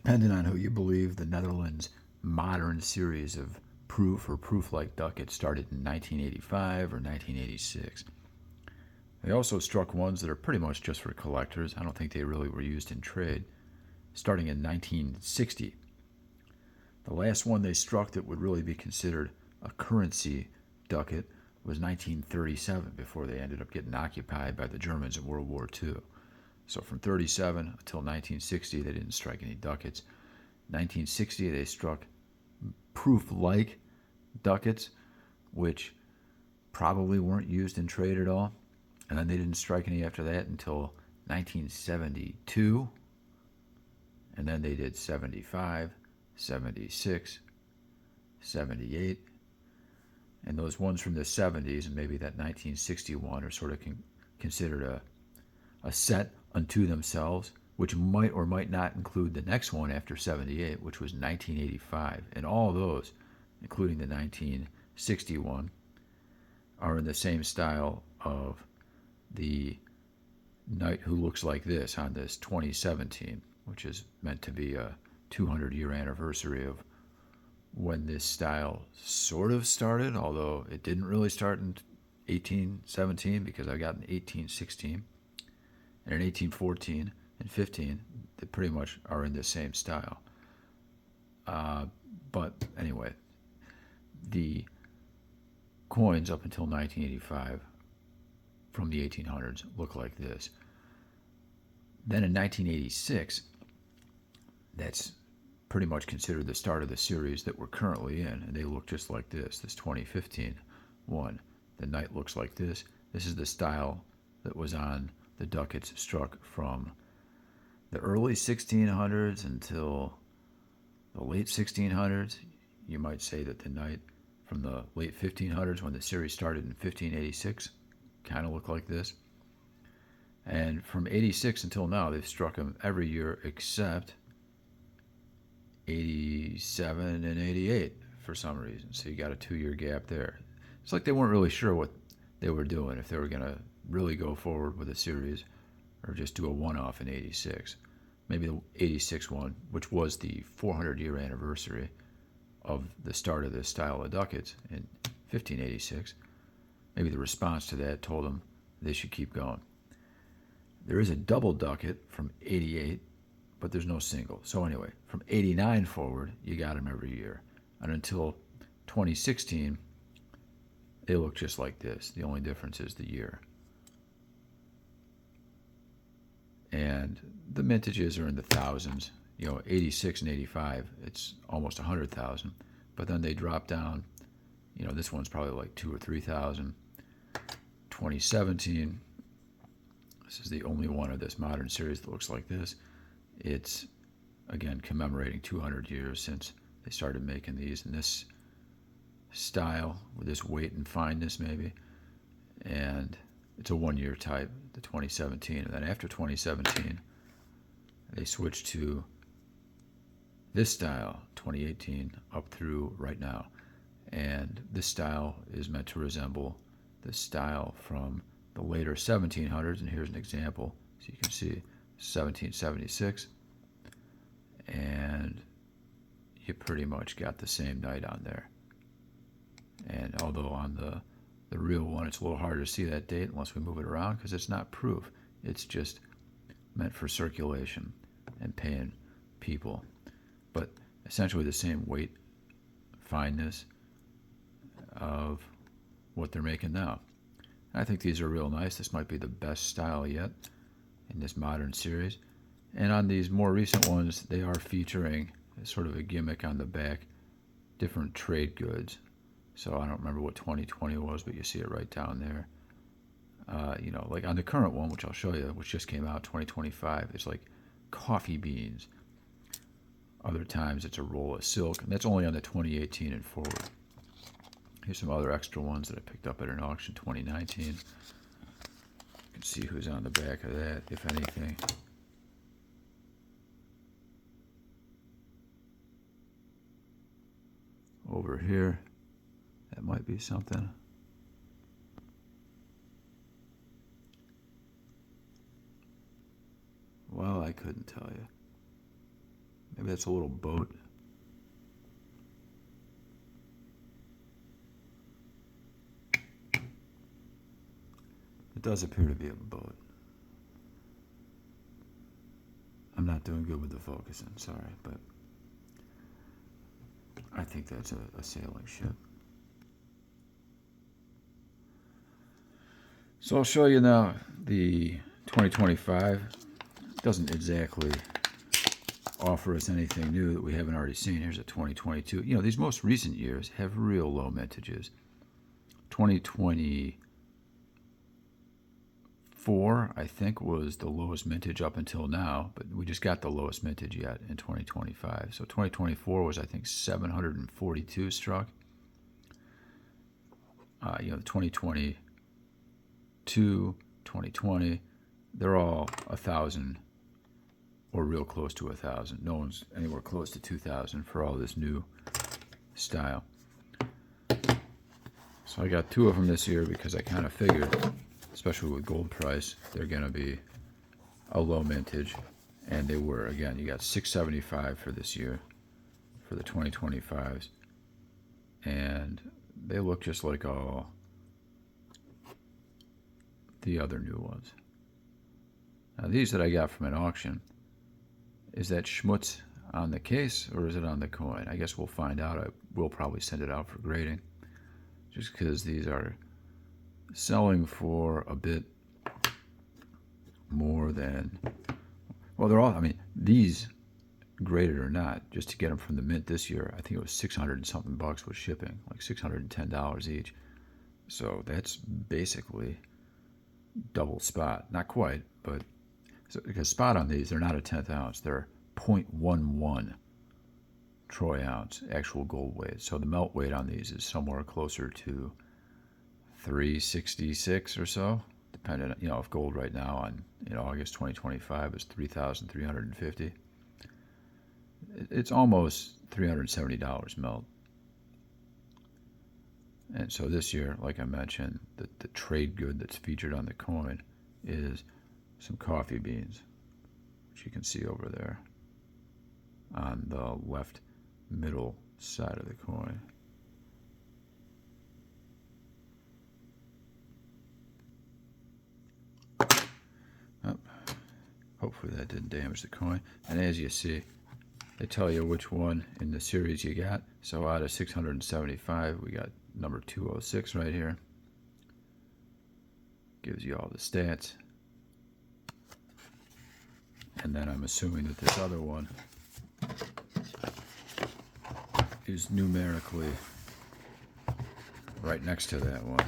Depending on who you believe, the Netherlands' modern series of proof or proof-like ducats started in 1985 or 1986. They also struck ones that are pretty much just for collectors. I don't think they really were used in trade, starting in 1960. The last one they struck that would really be considered a currency ducat was 1937, before they ended up getting occupied by the Germans in World War II. So from 37 until 1960, they didn't strike any ducats. 1960, they struck proof-like ducats, which probably weren't used in trade at all. And then they didn't strike any after that until 1972. And then they did 75, 76, 78. And those ones from the 70s and maybe that 1961 are sort of considered a set unto themselves, which might or might not include the next one after 78, which was 1985. And all of those, including the 1961, are in the same style of the knight who looks like this on this 2017, which is meant to be a 200-year anniversary of when this style sort of started, although it didn't really start in 1817, because I got an 1816 and an 1814 and 15 that pretty much are in the same style. But anyway, the coins up until 1985 from the 1800s look like this. Then in 1986, that's pretty much considered the start of the series that we're currently in, and they look just like this 2015 one. The knight looks like this. This is the style that was on the ducats struck from the early 1600s until the late 1600s. You might say that the knight from the late 1500s, when the series started in 1586, kind of look like this. And from 86 until now, they've struck them every year except 87 and 88 for some reason. So you got a 2-year gap there. It's like they weren't really sure what they were doing, if they were going to really go forward with a series or just do a one-off in 86. Maybe the 86 one, which was the 400-year anniversary of the start of this style of ducats in 1586. Maybe the response to that told them they should keep going. There is a double ducat from 88, but there's no single. So anyway, from 89 forward, you got them every year. And until 2016, they look just like this. The only difference is the year. And the mintages are in the thousands. 86 and 85, it's almost 100,000. But then they drop down. This one's probably like 2,000 or 3,000. 2017, this is the only one of this modern series that looks like this. It's, again, commemorating 200 years since they started making these in this style, with this weight and fineness maybe. And it's a 1-year type, the 2017. And then after 2017, they switched to this style, 2018, up through right now. And this style is meant to resemble the style from the later 1700s. And here's an example. So you can see 1776, and you pretty much got the same knight on there. And although on the real one it's a little harder to see that date unless we move it around, because it's not proof, it's just meant for circulation and paying people, but essentially the same weight, fineness of what they're making now. I think these are real nice. This might be the best style yet in this modern series. And on these more recent ones, they are featuring sort of a gimmick on the back, different trade goods. So I don't remember what 2020 was, but you see it right down there. Like on the current one, which I'll show you, which just came out, 2025, it's like coffee beans. Other times it's a roll of silk, and that's only on the 2018 and forward. Here's some other extra ones that I picked up at an auction, 2019. You can see who's on the back of that, if anything. Over here, that might be something. Well, I couldn't tell you. Maybe that's a little boat. It does appear to be a boat. I'm not doing good with the focusing, sorry, but I think that's a sailing ship. So I'll show you now the 2025. It doesn't exactly offer us anything new that we haven't already seen. Here's a 2022. You know, these most recent years have real low mintages. 2024, I think, was the lowest mintage up until now, but we just got the lowest mintage yet in 2025. So 2024 was, I think, 742 struck. You know, 2022, 2020, they're all 1,000 or real close to 1,000. No one's anywhere close to 2,000 for all this new style. So I got 2 of them this year because I kind of figured, especially with gold price, they're going to be a low mintage, and they were. Again, you got 675 for this year for the 2025s, and they look just like all the other new ones. Now these that I got from an auction, is that schmutz on the case or is it on the coin? I guess we'll find out. I will probably send it out for grading, just because these are selling for a bit more than, well, they're all, I mean, these, graded or not, just to get them from the mint this year, I think it was 600 and something bucks with shipping, like $610 each. So that's basically double spot. Not quite, but so, because spot on these, they're not a 10th ounce. They're 0.11 troy ounce actual gold weight. So the melt weight on these is somewhere closer to 366 or so, depending on, you know, if gold right now on, in August 2025 is 3,350. It's almost $370 melt. And so this year, like I mentioned, the trade good that's featured on the coin is some coffee beans, which you can see over there on the left middle side of the coin. Oh, hopefully that didn't damage the coin. And as you see, they tell you which one in the series you got. So out of 675, we got number 206 right here. Gives you all the stats. And then I'm assuming that this other one is numerically right next to that one.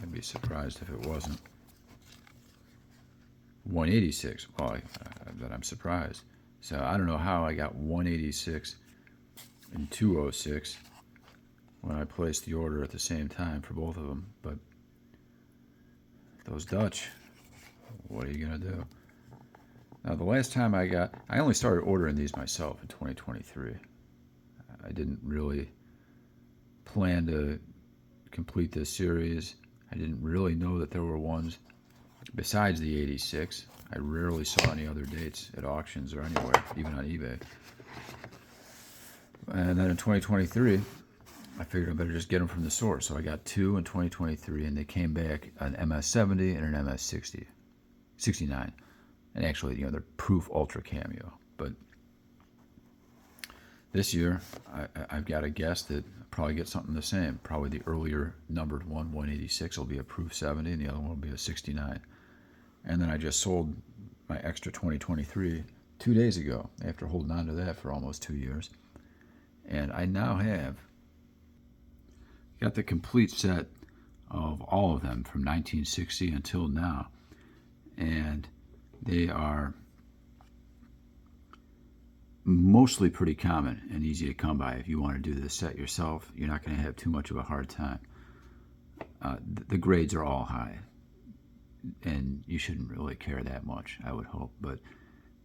I'd be surprised if it wasn't. 186. Well, I'm surprised. So I don't know how I got 186 and 206 when I placed the order at the same time for both of them. But those Dutch, what are you going to do? Now, the last time I only started ordering these myself in 2023. I didn't really plan to complete this series. I didn't really know that there were ones besides the 86. I rarely saw any other dates at auctions or anywhere, even on eBay. And then in 2023, I figured I better just get them from the source. So I got 2 in 2023, and they came back an MS70 and an MS60, 69. And actually, you know, they're proof ultra cameo. But this year, I've got to guess that I'll probably get something the same. Probably the earlier numbered one, 186, will be a proof 70, and the other one will be a 69. And then I just sold my extra 2023 2 days ago after holding on to that for almost 2 years. And I now have got the complete set of all of them from 1960 until now. And they are mostly pretty common and easy to come by. If you want to do this set yourself, you're not going to have too much of a hard time. The grades are all high, and you shouldn't really care that much, I would hope. But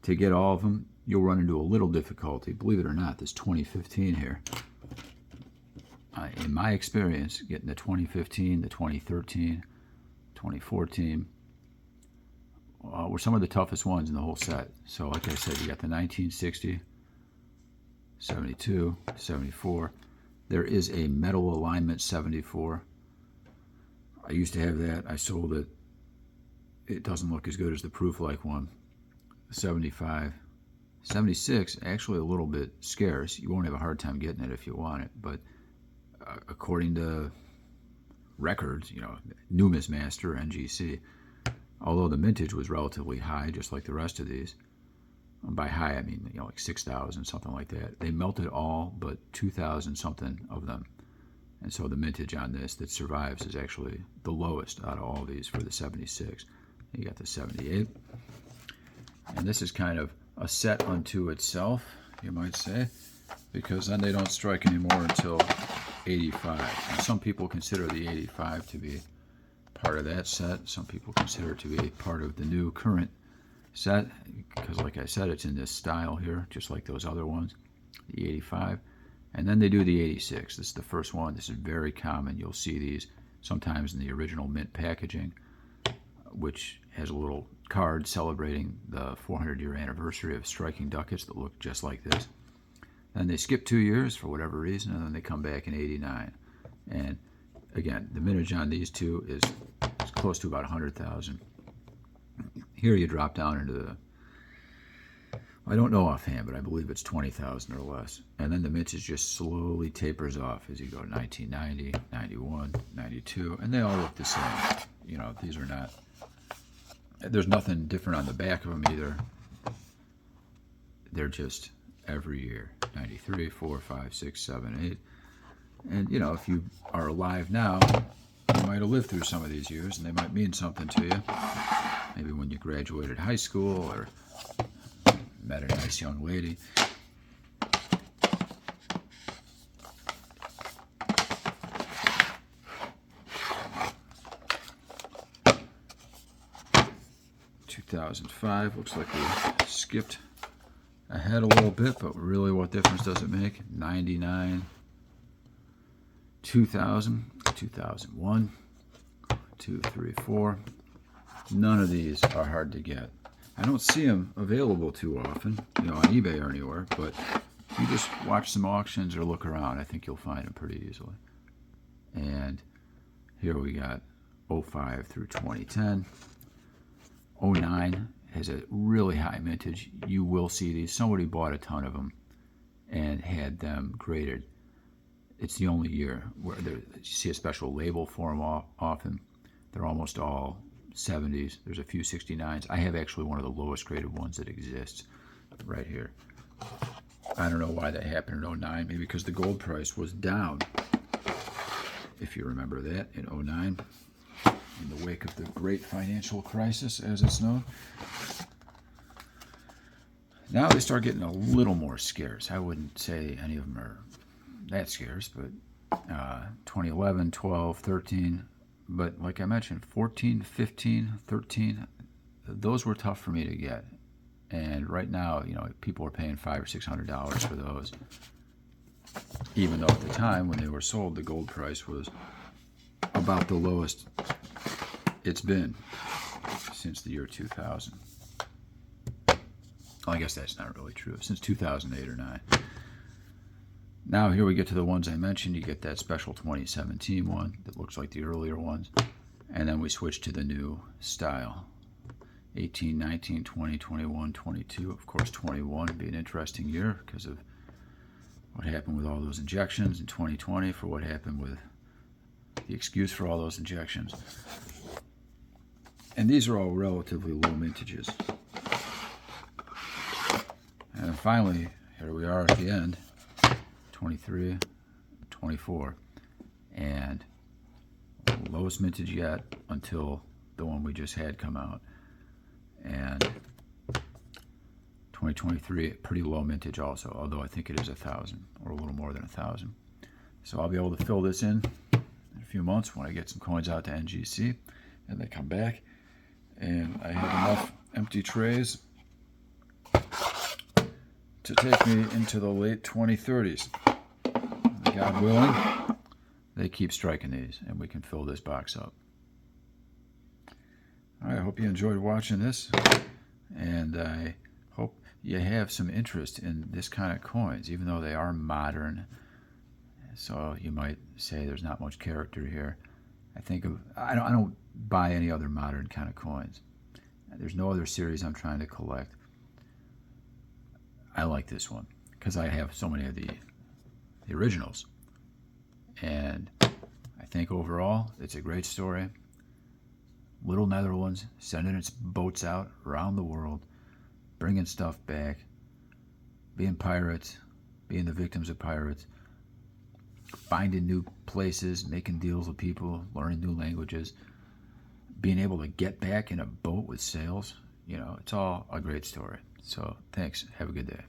to get all of them, you'll run into a little difficulty. Believe it or not, this 2015 here, in my experience, getting the 2015, the 2013, 2014 were some of the toughest ones in the whole set. So like I said, you got the 1960, 72, 74. There is a metal alignment 74. I used to have that. I sold it. It doesn't look as good as the proof-like one. 75. 76, actually a little bit scarce. You won't have a hard time getting it if you want it, but according to records, Numismaster, NGC, although the mintage was relatively high, just like the rest of these. By high, I mean, like 6,000, something like that. They melted all but 2,000 something of them. And so the mintage on this that survives is actually the lowest out of all these for the 76. You got the 78. And this is kind of a set unto itself, you might say, because then they don't strike anymore until 85. And some people consider the 85 to be part of that set. Some people consider it to be part of the new current set, because like I said, it's in this style here, just like those other ones, the 85. And then they do the 86. This is the first one. This is very common. You'll see these sometimes in the original mint packaging, which has a little card celebrating the 400-year anniversary of striking ducats that look just like this. Then they skip 2 years for whatever reason, and then they come back in 89. And again, the mintage on these two is close to about 100,000. Here you drop down into the, I don't know offhand, but I believe it's 20,000 or less. And then the mintage just slowly tapers off as you go to 1990, 91, 92, and they all look the same. These are not, there's nothing different on the back of them either. They're just every year, 93, 4, 5, 6, 7, 8. And, if you are alive now, you might have lived through some of these years, and they might mean something to you. Maybe when you graduated high school or met a nice young lady. $2005, looks like we skipped ahead a little bit, but really what difference does it make? 99, 2000, 2001, 2, 3, 4. None of these are hard to get. I don't see them available too often, on eBay or anywhere, but if you just watch some auctions or look around, I think you'll find them pretty easily. And here we got 05 through 2010. 09 has a really high mintage. You will see these. Somebody bought a ton of them and had them graded. It's the only year where you see a special label for them often. They're almost all 70s. There's a few 69s. I have actually one of the lowest graded ones that exists right here. I don't know why that happened in 09. Maybe because the gold price was down, if you remember that, in 09, in the wake of the great financial crisis, as it's known. Now they start getting a little more scarce. I wouldn't say any of them are that scarce, but 2011, 12, 13, but like I mentioned, 14, 15, 13, those were tough for me to get. And right now, people are paying $500 or $600 for those, even though at the time when they were sold, the gold price was about the lowest it's been since the year 2000. Well, I guess that's not really true. Since 2008 or 9. Now here we get to the ones I mentioned. You get that special 2017 one that looks like the earlier ones. And then we switch to the new style. 18, 19, 20, 21, 22. Of course, 21 would be an interesting year because of what happened with all those injections. In 2020 for what happened with the excuse for all those injections. And these are all relatively low mintages. And then finally, here we are at the end. 23, 24, and lowest mintage yet until the one we just had come out. And 2023, pretty low mintage also, although I think it is 1,000 or a little more than 1,000. So I'll be able to fill this in a few months when I get some coins out to NGC and they come back. And I have enough empty trays to take me into the late 2030s. God willing, they keep striking these and we can fill this box up. All right, I hope you enjoyed watching this, and I hope you have some interest in this kind of coins, even though they are modern. So you might say there's not much character here. I don't buy any other modern kind of coins. There's no other series I'm trying to collect. I like this one because I have so many of the originals. And I think overall it's a great story. Little Netherlands sending its boats out around the world, bringing stuff back, being pirates, being the victims of pirates, finding new places, making deals with people, learning new languages, being able to get back in a boat with sails. It's all a great story. So thanks. Have a good day.